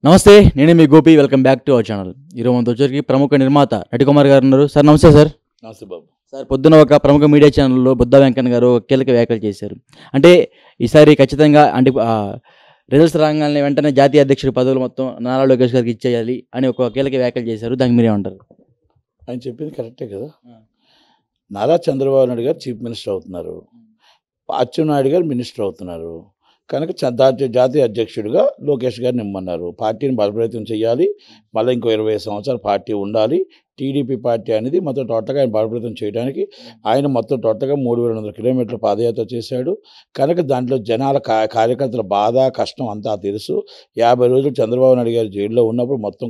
నమస్తే, నేను మీ Gopi. Welcome back to our channel. ఈరోజు మనతో వచ్చరికి ప్రముఖ నిర్మాత నటికుమార్ గారు ఉన్నారు. సార్ నమస్తే. సార్ నమస్తే బాబు. సార్ పొద్దున ఒక ప్రముఖ మీడియా ఛానల్లో బుద్ధా వెంకన్న గారు కీలక వ్యాఖ్యలు చేశారు. అంటే ఈసారి ఖచ్చితంగా రిజల్ట్స్ రాగానే వెంటనే జాతీయ అధ్యక్షుడి పదవులు మొత్తం నారా లోకేష్ గారికి ఇచ్చేయాలి అని ఒక కీలక వ్యాఖ్యలు చేశారు. దానికి మీరేమంటారు? ఆయన చెప్పింది కరెక్టే కదా. నారా చంద్రబాబు నాయుడు గారు చీఫ్ మినిస్టర్ అవుతున్నారు, అచ్చెన్నాయుడు గారు మినిస్టర్ అవుతున్నారు. కనుక జాతీయ అధ్యక్షుడిగా లోకేష్ గారు నిమ్మన్నారు. పార్టీని బలోపేతం చేయాలి, మళ్ళీ ఇంకో 20 సంవత్సరాలు పార్టీ ఉండాలి. టీడీపీ పార్టీ అనేది మొత్తం టోటల్గా ఆయన బలోపేతం చేయడానికి ఆయన మొత్తం టోటల్గా 3,200 కిలోమీటర్ల పాదయాత్ర చేశాడు. కనుక దాంట్లో జనాల కార్యకర్తల బాధ కష్టం అంతా తెలుసు. 50 రోజులు చంద్రబాబు నాయుడు గారు జైల్లో ఉన్నప్పుడు మొత్తం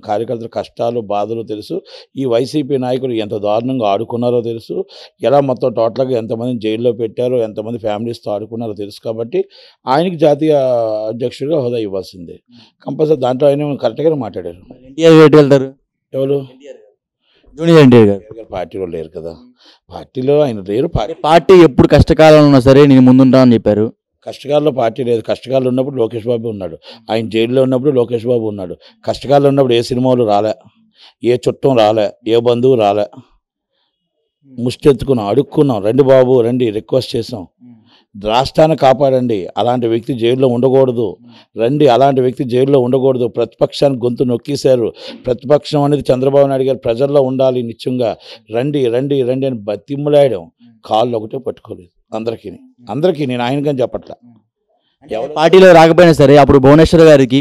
కార్యకర్తల కష్టాలు బాధలు తెలుసు. ఈ వైసీపీ నాయకులు ఎంత దారుణంగా ఆడుకున్నారో తెలుసు. ఎలా మొత్తం టోటల్గా ఎంతమంది జైల్లో పెట్టారో, ఎంతమంది ఫ్యామిలీస్తో ఆడుకున్నారో తెలుసు. కాబట్టి ఆయనకి జాతీయ అధ్యక్షుడిగా హోదా ఇవ్వాల్సిందే కంపల్సరీ. దాంట్లో ఆయన కరెక్ట్గానే మాట్లాడారు. ఎన్టీఆర్ వెళ్తారు? ఎవరు? జూనియర్ ఎన్టీఆర్ గారు పార్టీలో లేరు కదా. పార్టీలో ఆయన లేరు. పార్టీ ఎప్పుడు కష్టకాలంలో ఉన్నా సరే నేను ముందుంటానని చెప్పారు. కష్టకాలంలో పార్టీ లేదు. కష్టకాలంలో ఉన్నప్పుడు లోకేష్ బాబు ఉన్నాడు. ఆయన జైల్లో ఉన్నప్పుడు లోకేష్ బాబు ఉన్నాడు. కష్టకాలంలో ఉన్నప్పుడు ఏ సినిమాలు రాలే, ఏ చుట్టం రాలే, ఏ బంధువు రాలే. ముష్టెత్తుకున్నాం, అడుక్కున్నాం, రండి బాబు రండి, రిక్వెస్ట్ చేసాం, రాష్ట్రాన్ని కాపాడండి, అలాంటి వ్యక్తి జైల్లో ఉండకూడదు, రండి, అలాంటి వ్యక్తి జైల్లో ఉండకూడదు. ప్రతిపక్షాన్ని గొంతు నొక్కేశారు. ప్రతిపక్షం అనేది చంద్రబాబు నాయుడు గారు ప్రజల్లో ఉండాలి నిత్యంగా, రండి రండి రండి అని బతిమ్మలాయడం. కాళ్ళు ఒకటే పట్టుకోలేదు అందరికీ నేను ఆయనకని చెప్పట్లా. పార్టీలో రాకపోయినా సరే అప్పుడు భువనేశ్వర్ గారికి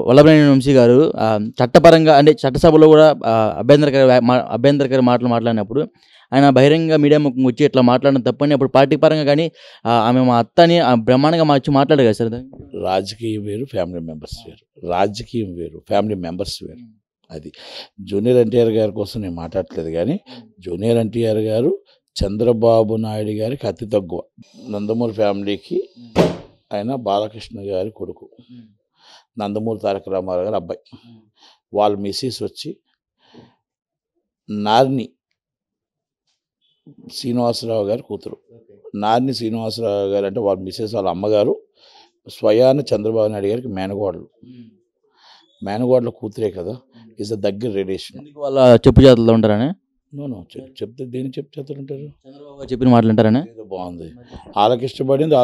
వల్లభనేని వంశీ గారు చట్టపరంగా అంటే చట్టసభలో కూడా అభ్యంతరకర మాటలు మాట్లాడినప్పుడు ఆయన బహిరంగ మీడియా ముఖం వచ్చి ఇట్లా మాట్లాడడం తప్పని అప్పుడు పార్టీ పరంగా కానీ ఆమె మా అత్తని బ్రహ్మాండంగా వచ్చి మాట్లాడారు కదా సార్. రాజకీయం వేరు, ఫ్యామిలీ మెంబర్స్ వేరు. రాజకీయం వేరు, ఫ్యామిలీ మెంబర్స్ వేరు. అది జూనియర్ ఎన్టీఆర్ గారి కోసం నేను మాట్లాడట్లేదు, కానీ జూనియర్ ఎన్టీఆర్ గారు చంద్రబాబు నాయుడు గారికి అతి తక్కువ. నందమూరి ఫ్యామిలీకి ఆయన బాలకృష్ణ గారి కొడుకు, నందమూరి తారక రామారావు గారి అబ్బాయి. వాళ్ళ మిస్సెస్ వచ్చి నార్ని శ్రీనివాసరావు గారి కూతురు. నార్ని శ్రీనివాసరావు గారు అంటే వాళ్ళ మిస్సెస్ వాళ్ళ అమ్మగారు స్వయాన చంద్రబాబు నాయుడు గారికి మేనగోడల కూతురే కదా. ఈజ్ ద దగ్గర రిలేషన్. వాళ్ళ చెప్పు చేతుల్లో ఉంటారని చెప్తే దేని చెప్పు చేతులు ఉంటారు? చంద్రబాబు చెప్పిన మాటలు అంటారని. బాగుంది, వాళ్ళకి ఇష్టపడింది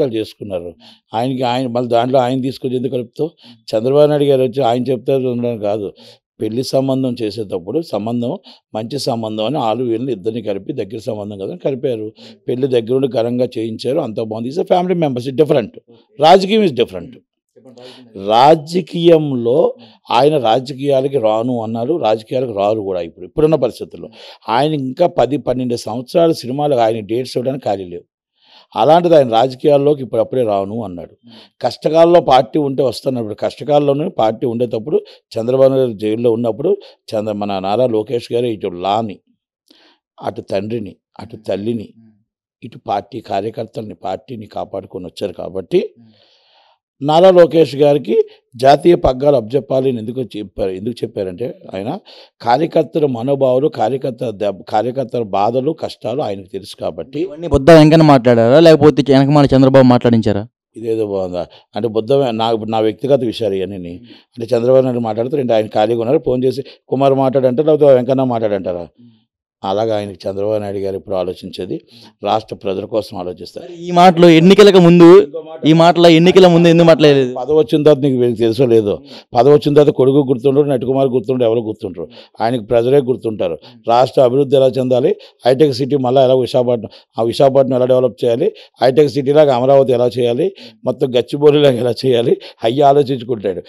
వాళ్ళు చేసుకున్నారు. ఆయన మళ్ళీ దాంట్లో ఆయన తీసుకొచ్చి ఎందుకు కలుపుతావు? చంద్రబాబు నాయుడు గారు వచ్చి ఆయన చెప్తారు ఉండడం కాదు. పెళ్లి సంబంధం చేసేటప్పుడు సంబంధం మంచి సంబంధం అని వీళ్ళని ఇద్దరిని కలిపి దగ్గర సంబంధం కదా కలిపారు. పెళ్లి దగ్గరుండి ఘనంగా చేయించారు, అంత బాగుంది. Is family members. Is different. రాజకీయం ఇస్ డిఫరెంట్. రాజకీయంలో ఆయన రాజకీయాలకి రాను అన్నారు, రాజకీయాలకు రారు కూడా. ఇప్పుడున్న పరిస్థితుల్లో ఆయన ఇంకా 10-12 సంవత్సరాల సినిమాలు ఆయన డేట్స్ ఇవ్వడానికి ఖాళీ లేవు. అలాంటిది ఆయన రాజకీయాల్లోకి ఇప్పుడప్పుడే రాను అన్నాడు. కష్టకాలంలో పార్టీ ఉంటే వస్తున్నప్పుడు, కష్టకాలంలోనే పార్టీ ఉండేటప్పుడు చంద్రబాబు గారు జైల్లో ఉన్నప్పుడు మన నారా లోకేష్ గారు ఇటు లాని, అటు తండ్రిని, అటు తల్లిని, ఇటు పార్టీ కార్యకర్తల్ని, పార్టీని కాపాడుకొని వచ్చారు. కాబట్టి నారా లోకేష్ గారికి జాతీయ పగ్గాలు అప్పచెప్పాలి అని ఎందుకు చెప్పారంటే ఆయన కార్యకర్తల మనోభావాలు, కార్యకర్తల బాధలు కష్టాలు ఆయనకు తెలుసు. కాబట్టి బుద్ధా వెంకన్న మాట్లాడారా లేకపోతే వెనకమాల చంద్రబాబు మాట్లాడించారా? ఇదేదో బాగుందా అంటే నా వ్యక్తిగత విషయాలు ఇవన్నీ. అంటే చంద్రబాబు నాయుడు మాట్లాడుతారు, ఆయన ఖాళీగా ఉన్నారు, ఫోన్ చేసి కుమార్ మాట్లాడంటారు, లేకపోతే వెంకన్న మాట్లాడంటారా? అలాగా ఆయనకి చంద్రబాబు నాయుడు గారు ఇప్పుడు ఆలోచించేది రాష్ట్ర ప్రజల కోసం ఆలోచిస్తారు. ఈ మాటలు ఎన్నికల ముందు ఎందుకు మాట్లాడలేదు? పదవి వచ్చిన తర్వాత నీకు తెలుసో లేదో, పదవి వచ్చిన తర్వాత కొడుకు గుర్తుంటారు, నటికుమార్ గుర్తుంటారు, ఎవరు గుర్తుంటారు? ఆయనకు ప్రజలే గుర్తుంటారు. రాష్ట్ర అభివృద్ధి ఎలా చెందాలి, హైటెక్ సిటీ మళ్ళీ ఎలా విశాఖపట్నం ఎలా డెవలప్ చేయాలి, హైటెక్ సిటీలాగా అమరావతి ఎలా చేయాలి, మొత్తం గచ్చిబౌలిలాగా ఎలా చేయాలి, అయ్యి ఆలోచించుకుంటాడు.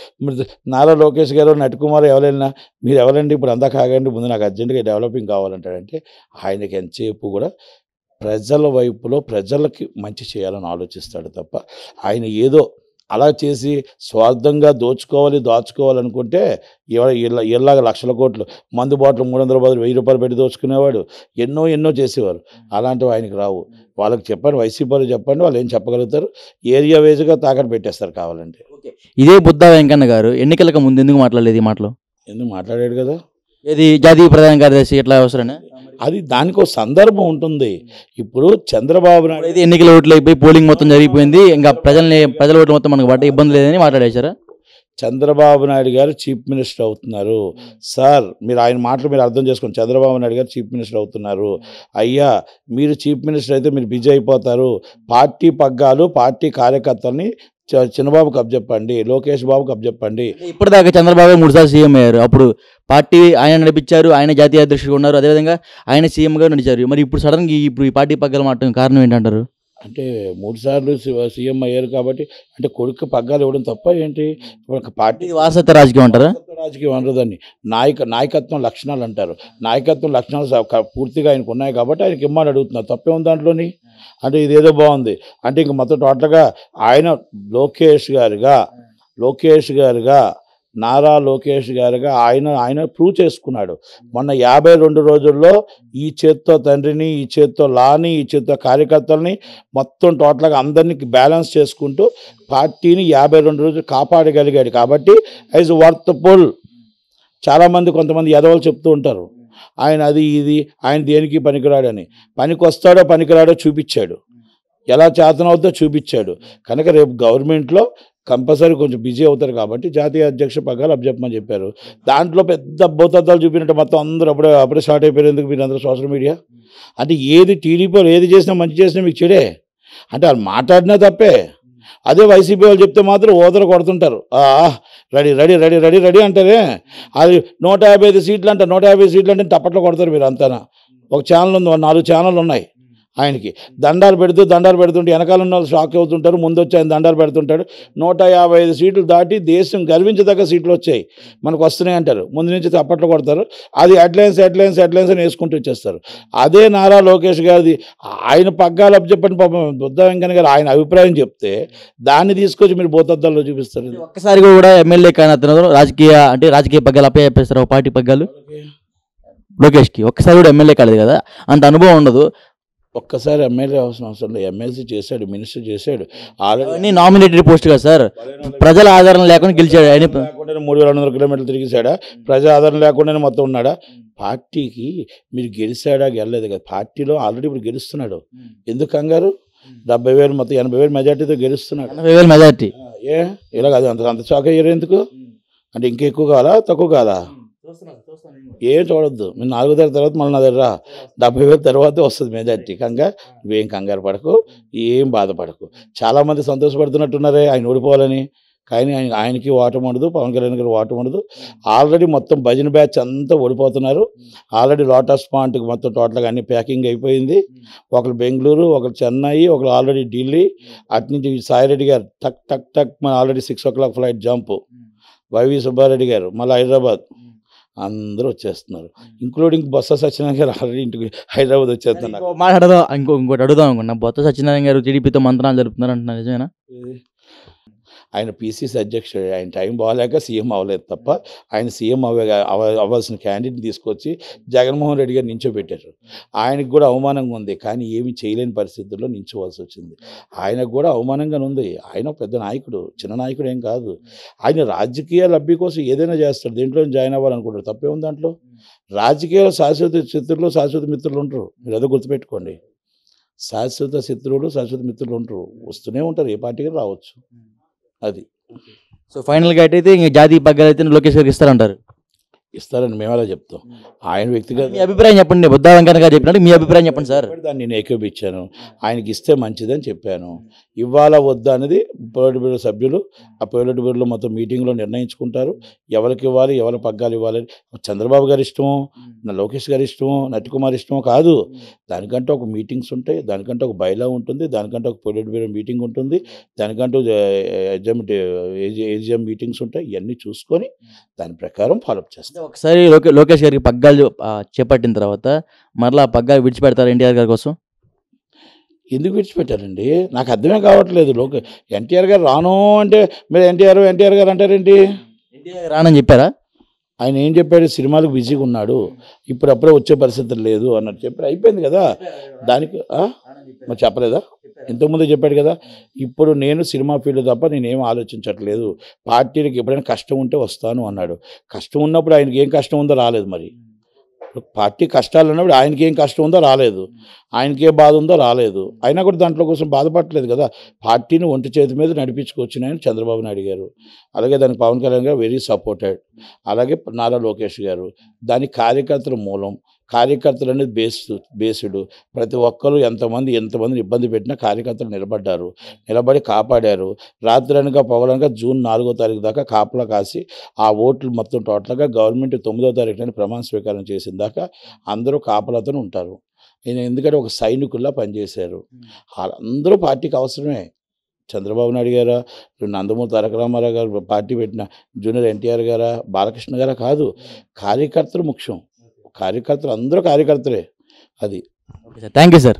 నారా లోకేష్ గారు, నటికుమార్ ఎవరైనా మీరు ఎవరండి ఇప్పుడు అంతా కాగండి, ముందు నాకు అర్జెంటుగా డెవలపింగ్ కావాలంటాడు. అంటే ఆయనకి ఎంతసేపు కూడా ప్రజల వైపులో ప్రజలకి మంచి చేయాలని ఆలోచిస్తాడు తప్ప ఆయన ఏదో అలా చేసి స్వార్థంగా దాచుకోవాలనుకుంటే ఇలాగ లక్షల కోట్లు మందు బాటిల్ 300 బదులు 1000 రూపాయలు పెట్టి దోచుకునేవాడు. ఎన్నో చేసేవారు. అలాంటివి ఆయనకు రావు. వాళ్ళకి చెప్పండి, వైసీపీలో చెప్పండి, వాళ్ళు ఏం చెప్పగలుగుతారు? ఏరియా వేజ్గా తాకట్టు పెట్టేస్తారు కావాలంటే. ఇదే బుద్ధా వెంకన్న గారు ఎన్నికలకు ముందు ఎందుకు మాట్లాడలేదు? ఈ మాటలు ఎందుకు మాట్లాడాడు కదా. ఏది జాతీయ ప్రధాన కార్యదర్శి ఎట్లా అవసరమే అది దానికి ఒక సందర్భం ఉంటుంది. ఇప్పుడు చంద్రబాబు నాయుడు అయితే ఎన్నికల ఓట్లు అయిపోయి పోలింగ్ మొత్తం జరిగిపోయింది, ఇంకా ప్రజల ఓట్లు మొత్తం మనకు పట్టే ఇబ్బంది లేదని మాట్లాడేశారా? చంద్రబాబు నాయుడు గారు చీఫ్ మినిస్టర్ అవుతున్నారు సార్. మీరు ఆయన మాటలు మీరు అర్థం చేసుకోండి. చంద్రబాబు నాయుడు గారు చీఫ్ మినిస్టర్ అవుతున్నారు. అయ్యా మీరు చీఫ్ మినిస్టర్ అయితే మీరు బిజీ అయిపోతారు. పార్టీ పగ్గాలు పార్టీ కార్యకర్తల్ని చిన్నబాబుకి అప్పచెప్పండి, లోకేష్ బాబుకి అప్పచెప్పండి. ఇప్పటిదాకా చంద్రబాబు 3 సార్లు సీఎం అయ్యారు. అప్పుడు పార్టీ ఆయన నడిపించారు, ఆయన జాతీయ అధ్యక్షుడు ఉన్నారు, అదేవిధంగా ఆయన సీఎంగా నడిచారు. మరి ఇప్పుడు సడన్గా ఇప్పుడు ఈ పార్టీ పగ్గాలు మారడం కారణం ఏంటంటారు? అంటే 3 సార్లు సీఎం అయ్యారు కాబట్టి అంటే కొడుకు పగ్గాలు ఇవ్వడం తప్ప ఏంటి? ఒక పార్టీ ఇది వారసత్వ రాజకీయం అంటారా? రాజకీయం అనరుదాన్ని నాయకత్వం లక్షణాలు అంటారు. నాయకత్వం లక్షణాలు పూర్తిగా ఆయనకు ఉన్నాయి కాబట్టి ఆయనకి ఇమ్మని అడుగుతున్నారు. తప్పే ఉంది దాంట్లోని. అంటే ఇదేదో బాగుంది అంటే ఇంక మొత్తం టోటల్గా ఆయన లోకేష్ గారుగా నారా లోకేష్ గారుగా ఆయన ప్రూవ్ చేసుకున్నాడు. మొన్న 52 రోజుల్లో ఈ చేత్తో తండ్రిని, ఈ చేత్తో లాని, ఈ చేత్తో కార్యకర్తల్ని మొత్తం టోటల్గా అందరినీ బ్యాలెన్స్ చేసుకుంటూ పార్టీని 52 రోజులు కాపాడగలిగాడు కాబట్టి ఈజ్ వర్త్ఫుల్. చాలామంది కొంతమంది ఎదవలు చెప్తూ ఉంటారు ఆయన అది ఇది ఆయన దేనికి పనికిరాడని. పనికొస్తాడో పనికిరాడో చూపించాడు, ఎలా చేతనవుతుందో చూపించాడు. కనుక రేపు గవర్నమెంట్లో కంపల్సరీ కొంచెం బిజీ అవుతారు కాబట్టి జాతీయ అధ్యక్ష పగ్గాలు అప్పచెప్పమని చెప్పారు. దాంట్లో పెద్ద భూతద్దాలు చూపినట్టు మొత్తం అందరూ అప్పుడే స్టార్ట్ అయిపోయారు. ఎందుకు మీరు అందరూ సోషల్ మీడియా అంటే ఏది టీడీపీలో ఏది చేసినా మంచి చేసినా మీకు చెడే అంటే వాళ్ళు మాట్లాడినా తప్పే. అదే వైసీపీ వాళ్ళు చెప్తే మాత్రం ఓదర కొడుతుంటారు. Ready ready ready ready ready అంటారే. అది 155 సీట్లు అంట, 150 సీట్లు అంటే తప్పట్లో కొడతారు మీరు అంతా. ఒక ఛానల్ ఉంది, 4 ఛానళ్ళు ఉన్నాయి ఆయనకి. దండాలు పెడుతుంటే వెనకాల ఉన్న వాళ్ళు షాక్ అవుతుంటారు. ముందు వచ్చి ఆయన దండాలు పెడుతుంటాడు. 155 సీట్లు దాటి దేశం గర్వించదగ్గ సీట్లు వచ్చాయి మనకు వస్తున్నాయి అంటారు. ముందు నుంచి తప్పట్లు కొడతారు. అది హెడ్లైన్స్ అని వేసుకుంటూ వచ్చేస్తారు. అదే నారా లోకేష్ గారిది ఆయన పగ్గాలు అప్పచెప్పని పాపం బుద్ధ వెంకన్న గారు ఆయన అభిప్రాయం చెప్తే దాన్ని తీసుకొచ్చి మీరు భూతద్దాల్లో చూపిస్తారు. ఒక్కసారి కూడా ఎమ్మెల్యే కానీ అతను రాజకీయ పగ్గాలు అప్పే చెప్పేస్తారు పార్టీ పగ్గాలు లోకేష్కి. ఒక్కసారి కూడా ఎమ్మెల్యే కాలేదు కదా, అంత అనుభవం ఉండదు. ఒక్కసారి ఎమ్మెల్యే అవసరం లేదు. ఎమ్మెల్సీ చేశాడు, మినిస్టర్ చేశాడు. ఆల్రెడీ నామినేటెడ్ పోస్ట్ కదా సార్, ప్రజల ఆదరణ లేకుండా గెలిచాడు. ఆయన 3200 కిలోమీటర్లు తిరిగిశాడా? ప్రజా ఆదరణ లేకుండానే మొత్తం ఉన్నాడా? పార్టీకి మీరు గెలిచాడా గెలలేదు కదా, పార్టీలో ఆల్రెడీ ఇప్పుడు గెలుస్తున్నాడు. ఎందుకు కంగారు? 70,000 మొత్తం 80,000 మెజార్టీతో గెలుస్తున్నాడు. 80,000 మెజార్టీ ఇలా కాదు అంత షాక్ అయ్యారు ఎందుకు? అంటే ఇంకా ఎక్కువ కావాలా తక్కువ కాదా? ఏం చూడొద్దు. మీరు 4వ తరగతి తర్వాత మళ్ళీ నా దగ్గర 70,000 తర్వాతే వస్తుంది మెజార్టీ. కనుక నువ్వేం కంగారు పడకు, ఏం బాధపడకు. చాలామంది సంతోషపడుతున్నట్టున్నారే ఆయన ఓడిపోవాలని. కానీ ఆయనకి ఓటమి ఉండదు, పవన్ కళ్యాణ్ గారు ఓటమి ఉండదు. ఆల్రెడీ మొత్తం భజన బ్యాచ్ అంతా ఓడిపోతున్నారు. ఆల్రెడీ లోటస్ పాయింట్కి మొత్తం టోటల్గా అన్ని ప్యాకింగ్ అయిపోయింది. ఒకరు బెంగళూరు, ఒకరు చెన్నై, ఒకరు ఆల్రెడీ ఢిల్లీ. అటు నుంచి సాయిరెడ్డి గారు టక్ టక్ టక్ already 6 o'clock flight jump. YV Subba Reddy గారు మళ్ళీ హైదరాబాద్. అందరూ వచ్చేస్తున్నారు, ఇంక్లూడింగ్ బొత్స సత్యనారాయణ గారు ఆల్రెడీ ఇంటికి హైదరాబాద్ వచ్చేస్తున్నారు. మాట్లాడదాం, ఇంకోటి అడుగుదాం అనుకున్నా. బొత్స సత్యనారాయణ గారు టీడీపీతో మంత్రాలు జరుపుతున్నారు అంటున్నారు, నిజమేనా? ఆయన పీసీసీ అధ్యక్షుడు. ఆయన టైం బాగాలేక సీఎం అవ్వలేదు తప్ప ఆయన సీఎం అవ్వాల్సిన క్యాండిడేట్ని తీసుకొచ్చి జగన్మోహన్ రెడ్డి గారు నించోబెట్టారు. ఆయనకు కూడా అవమానంగా ఉంది, కానీ ఏమి చేయలేని పరిస్థితుల్లో నించోవలసి వచ్చింది. ఆయనకు కూడా అవమానంగానే ఉంది. ఆయన పెద్ద నాయకుడు, చిన్న నాయకుడు ఏం కాదు. ఆయన రాజకీయ లబ్ధి కోసం ఏదైనా చేస్తాడు, దేంట్లో జాయిన్ అవ్వాలనుకుంటారు. తప్పే ఉంది దాంట్లో. రాజకీయాలు శాశ్వత శత్రువులు శాశ్వత మిత్రులు ఉంటారు. మీరు అదే గుర్తుపెట్టుకోండి. శాశ్వత శత్రువులు శాశ్వత మిత్రులు ఉంటారు, వస్తూనే ఉంటారు. ఏ పార్టీకి రావచ్చు. అది సో ఫైనల్గా అయితే ఇంకా జాతీయ పగ్గాలు అయితే లోకేష్ గారికి ఇస్తారంటారు? ఇస్తారని మేము అలా చెప్తాం. ఆయన వ్యక్తిగత మీ అభిప్రాయం చెప్పండి. బుద్ధ వెంకన్న గారు చెప్పినట్టు మీ అభిప్రాయం చెప్పండి సార్. దాన్ని నేను ఏకీపించాను. ఆయనకి ఇస్తే మంచిదని చెప్పాను. ఇవ్వాలా వద్దా అనేది పొలిట్ బ్యూరో సభ్యులు ఆ పొలిట్ బ్యూరోలో మొత్తం మీటింగ్లో నిర్ణయించుకుంటారు. ఎవరికి ఇవ్వాలి, ఎవరి పగ్గాలు ఇవ్వాలని. చంద్రబాబు గారి ఇష్టమో, లోకేష్ గారి ఇష్టమో, నటికుమార్ ఇష్టమో కాదు. దానికంటే ఒక మీటింగ్స్ ఉంటాయి, దానికంటే ఒక బైలా ఉంటుంది, దానికంటే ఒక పొలిట్ బ్యూరో మీటింగ్ ఉంటుంది, దానికంటూ ఏజిఎం మీటింగ్స్ ఉంటాయి. ఇవన్నీ చూసుకొని దాని ప్రకారం ఫాలోఅప్ చేస్తాం. ఒకసారి లోకేష్ గారికి పగ్గాలు చేపట్టిన తర్వాత మరలా పగ్గాలు విడిచిపెడతారు ఎన్టీఆర్ గారి కోసం? ఎందుకు విడిచిపెట్టారండి? నాకు అర్థమే కావట్లేదు. ఎన్టీఆర్ గారు రాను అంటే మీరు ఎన్టీఆర్ గారు అంటారేంటి? ఎన్టీఆర్ రానని చెప్పారా? ఆయన ఏం చెప్పాడు? సినిమాలకు బిజీగా ఉన్నాడు, ఇప్పుడప్పుడే వచ్చే పరిస్థితులు లేదు అన్నట్టు చెప్పారు. అయిపోయింది కదా. దానికి మరి చెప్పలేదా? ఇంతకుముందే చెప్పాడు కదా. ఇప్పుడు నేను సినిమా ఫీల్డ్ తప్ప నేనేం ఆలోచించట్లేదు, పార్టీలకు ఎప్పుడైనా కష్టం ఉంటే వస్తాను అన్నాడు. కష్టం ఉన్నప్పుడు ఆయనకి ఏం కష్టం ఉందో రాలేదు. మరి పార్టీ కష్టాలు ఉన్నప్పుడు ఆయనకి ఏం కష్టం ఉందో రాలేదు, ఆయనకి ఏ బాధ ఉందో రాలేదు, అయినా కూడా దాంట్లో కోసం బాధపడలేదు కదా. పార్టీని ఒంటి చేతి మీద నడిపించుకొచ్చినాయని చంద్రబాబు నాయుడు గారు, అలాగే దానికి పవన్ కళ్యాణ్ గారు వెరీ సపోర్టెడ్, అలాగే నారా లోకేష్ గారు. దాని కార్యకర్తల మూలం, కార్యకర్తలు అనేది బేస్డ్. ప్రతి ఒక్కరు ఎంతమందిని ఇబ్బంది పెట్టినా కార్యకర్తలు నిలబడి కాపాడారు. రాత్రి అనగా పగలనగా జూన్ 4వ తారీఖు దాకా కాపలా కాసి ఆ ఓట్లు మొత్తం టోటల్గా గవర్నమెంట్ 9వ తారీఖున ప్రమాణ స్వీకారం చేసిన దాకా అందరూ కాపలాతో ఉంటారు. ఈయన ఎందుకంటే ఒక సైనికుల్లా పనిచేశారు. అందరూ పార్టీకి అవసరమే. చంద్రబాబు నాయుడు గారా, నందమూరి తారక రామారావు గారు పార్టీ పెట్టిన జూనియర్ ఎన్టీఆర్ గారా, బాలకృష్ణ గారా కాదు, కార్యకర్తలు ముఖ్యం. కార్యకర్తలు అందరూ కార్యకర్తలే. అది. Okay sir, thank you sir.